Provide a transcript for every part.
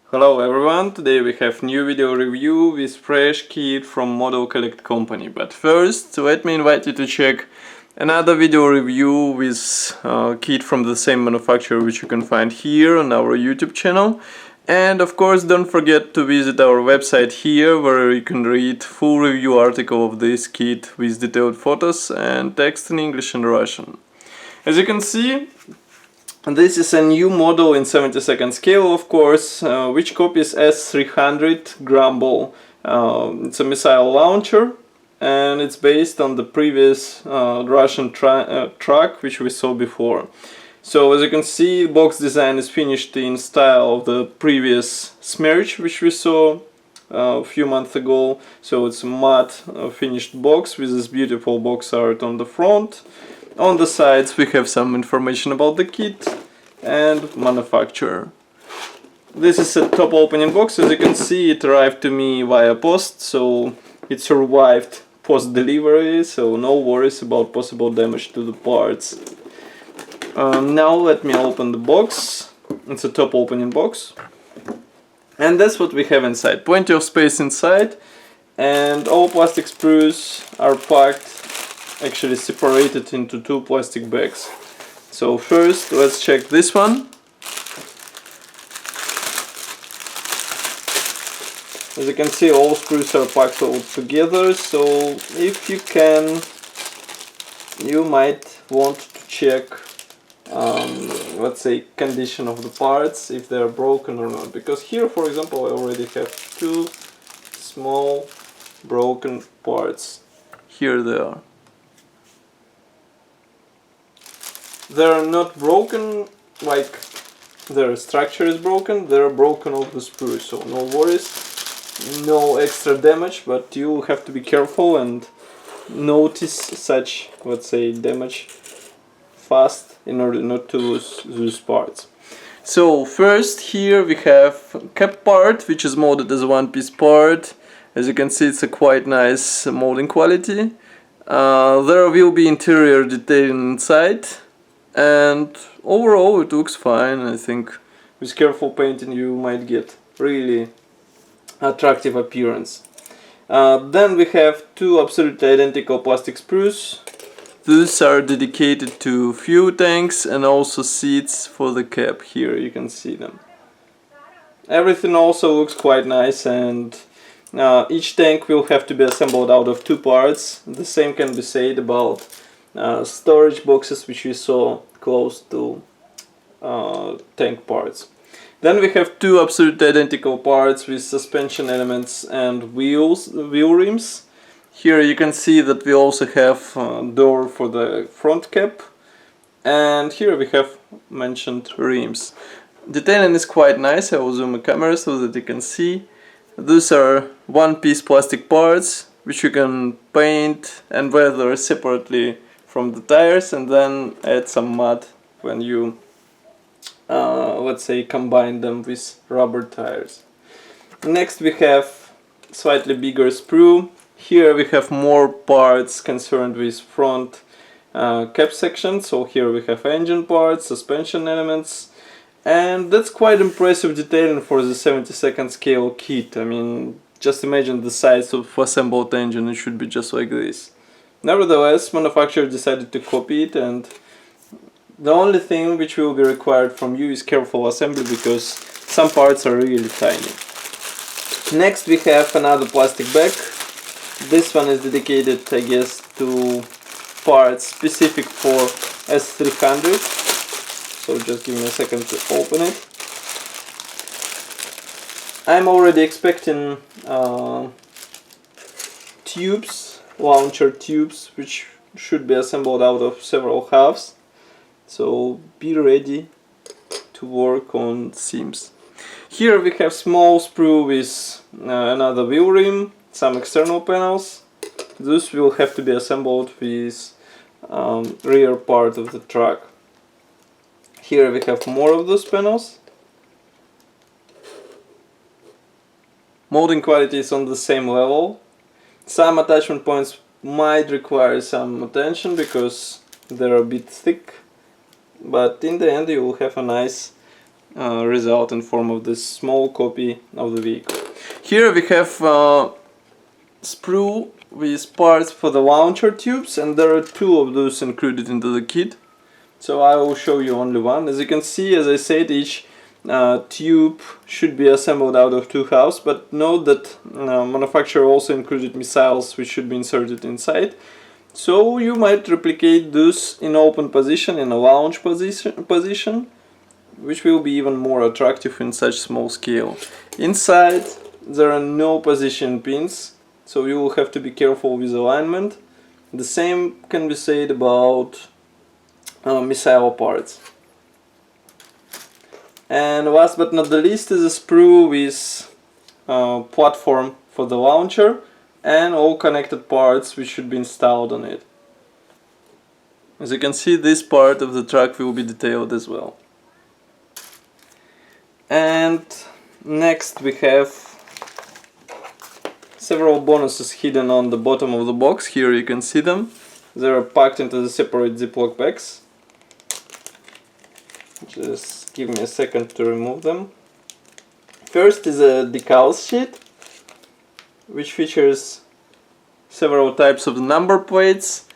Hello everyone, today we have new video review with fresh kit from Modelcollect company. But first, let me invite you to check another video review with kit from the same manufacturer, which you can find here on our YouTube channel. And of course, don't forget to visit our website here, where you can read full review article of this kit with detailed photos and text in English and Russian. As you can see, this is a new model in 70-second scale, of course, which copies S-300 Grumble. It's a missile launcher, and it's based on the previous Russian truck which we saw before. So as you can see, box design is finished in style of the previous Smerch which we saw a few months ago. So it's a matte finished box with this beautiful box art on the front. On the sides we have some information about the kit and manufacturer. This is a top opening box. As you can see, it arrived to me via post, so it survived post delivery, so no worries about possible damage to the parts. Now let me open the box. It's a top opening box, and that's what we have inside. Plenty of space inside, and all plastic sprues are packed, actually separated into two plastic bags. So first let's check this one. As you can see, all screws are packed all together, so if you can, you might want to check let's say condition of the parts, if they are broken or not, because here, for example, I already have two small broken parts. Here they are. They are not broken like their structure is broken, they are broken off the sprue, so no worries, no extra damage, but you have to be careful and notice such, let's say, damage fast in order not to lose those parts. So first, here we have cap part, which is molded as a one-piece part. As you can see, it's a quite nice molding quality. There will be interior detailing inside, and overall it looks fine. I think with careful painting you might get really attractive appearance. Then we have two absolutely identical plastic sprues. These are dedicated to fuel tanks and also seats for the cap. Here you can see them. Everything also looks quite nice, and each tank will have to be assembled out of two parts. The same can be said about storage boxes which we saw close to tank parts. Then we have two absolutely identical parts with suspension elements and wheel rims. Here you can see that we also have a door for the front cap, and here we have mentioned rims. Detailing is quite nice. I will zoom the camera so that you can see. These are one-piece plastic parts which you can paint and weather separately from the tires, and then add some mud when you let's say combine them with rubber tires. Next we have slightly bigger sprue. Here we have more parts concerned with front cap section. So here we have engine parts, suspension elements, and that's quite impressive detailing for the 70-second scale kit. I mean, just imagine the size of assembled engine, it should be just like this. Nevertheless, manufacturer decided to copy it, and the only thing which will be required from you is careful assembly, because some parts are really tiny. Next we have another plastic bag. This one is dedicated, I guess, to parts specific for S-300. So just give me a second to open it. I'm already expecting tubes, launcher tubes, which should be assembled out of several halves. So be ready to work on seams. Here we have small sprue with another wheel rim, some external panels. This will have to be assembled with rear part of the truck. Here we have more of those panels. Molding quality is on the same level. Some attachment points might require some attention because they're a bit thick, but in the end you will have a nice result in form of this small copy of the vehicle. Here we have sprue with parts for the launcher tubes, and there are two of those included into the kit. So I will show you only one. As you can see, as I said, each tube should be assembled out of two halves, but note that manufacturer also included missiles which should be inserted inside. So you might replicate this in open position, in a launch position, which will be even more attractive in such small scale. Inside there are no position pins, so you will have to be careful with alignment. The same can be said about missile parts. And last but not the least is a sprue with platform for the launcher and all connected parts which should be installed on it. As you can see, this part of the truck will be detailed as well. And next we have several bonuses hidden on the bottom of the box. Here you can see them. They are packed into the separate Ziploc bags. Just give me a second to remove them. First is a Decal Sheet, which features several types of number plates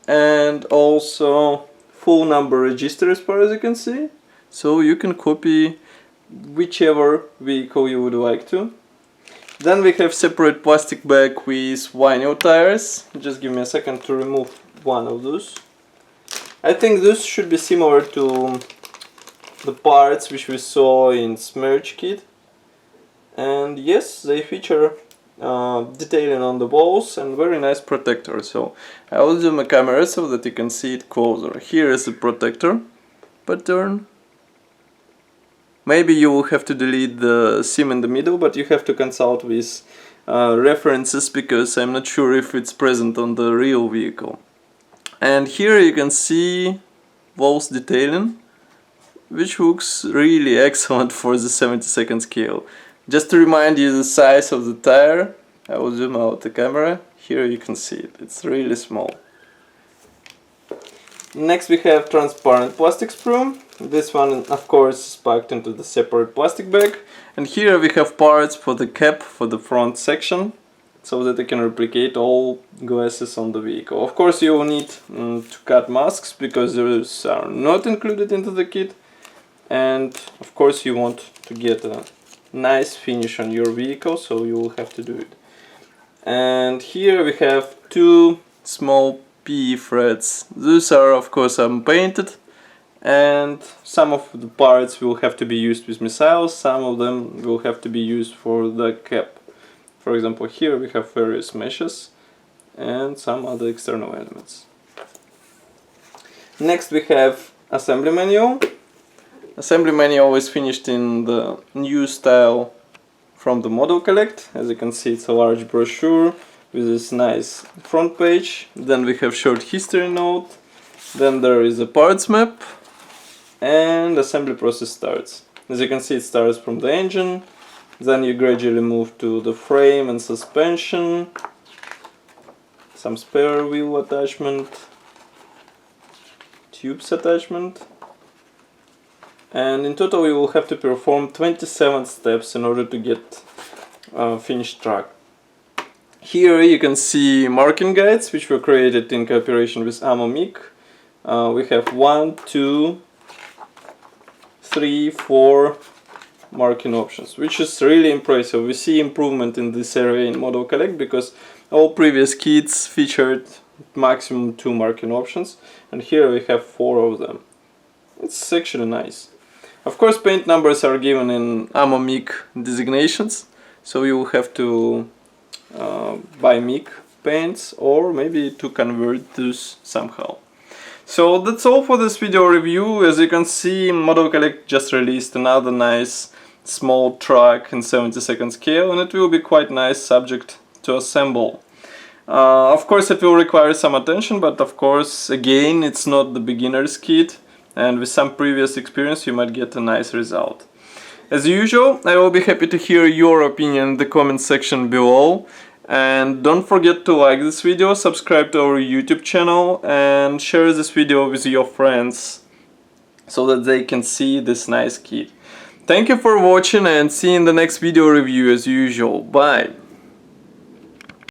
and also full number register, as far as you can see. So you can copy whichever vehicle you would like to. Then we have separate plastic bag with vinyl tires. Just give me a second to remove one of those. I think this should be similar to the parts which we saw in Smerch kit, and yes, they feature detailing on the walls and very nice protector. So I will zoom my camera so that you can see it closer. Here is the protector pattern. Maybe you will have to delete the seam in the middle, but you have to consult with references, because I'm not sure if it's present on the real vehicle. And here you can see walls detailing, which looks really excellent for the 72nd scale. Just to remind you the size of the tire, I will zoom out the camera. Here you can see it, it's really small. Next we have transparent plastic sprue. This one of course is packed into the separate plastic bag. And here we have parts for the cap for the front section, so that you can replicate all glasses on the vehicle. Of course you will need to cut masks, because those are not included into the kit. And of course you want to get a nice finish on your vehicle, so you will have to do it. And here we have two small PE threads. These are of course unpainted, and some of the parts will have to be used with missiles, some of them will have to be used for the cap. For example, here we have various meshes and some other external elements. Next we have assembly manual. Assembly manual is finished in the new style from the Modelcollect. As you can see, it's a large brochure with this nice front page. Then we have short history note. Then there is a parts map, and assembly process starts. As you can see, it starts from the engine. Then you gradually move to the frame and suspension, some spare wheel attachment, tubes attachment. And in total you will have to perform 27 steps in order to get a finished truck. Here you can see marking guides, which were created in cooperation with AMOMIC. We have 1, 2, 3, 4 marking options, which is really impressive. We see improvement in this area in Modelcollect, because all previous kits featured maximum 2 marking options, and here we have 4 of them. It's actually nice. Of course, paint numbers are given in AMOMIC designations, so you will have to buy MIC paints, or maybe to convert those somehow. So that's all for this video review. As you can see, Modelcollect just released another nice small truck in 72nd scale, and it will be quite nice subject to assemble. Of course it will require some attention, but of course again it's not the beginner's kit, and with some previous experience you might get a nice result. As usual, I will be happy to hear your opinion in the comment section below, and don't forget to like this video, subscribe to our YouTube channel, and share this video with your friends so that they can see this nice kit. Thank you for watching and see you in the next video review as usual. Bye!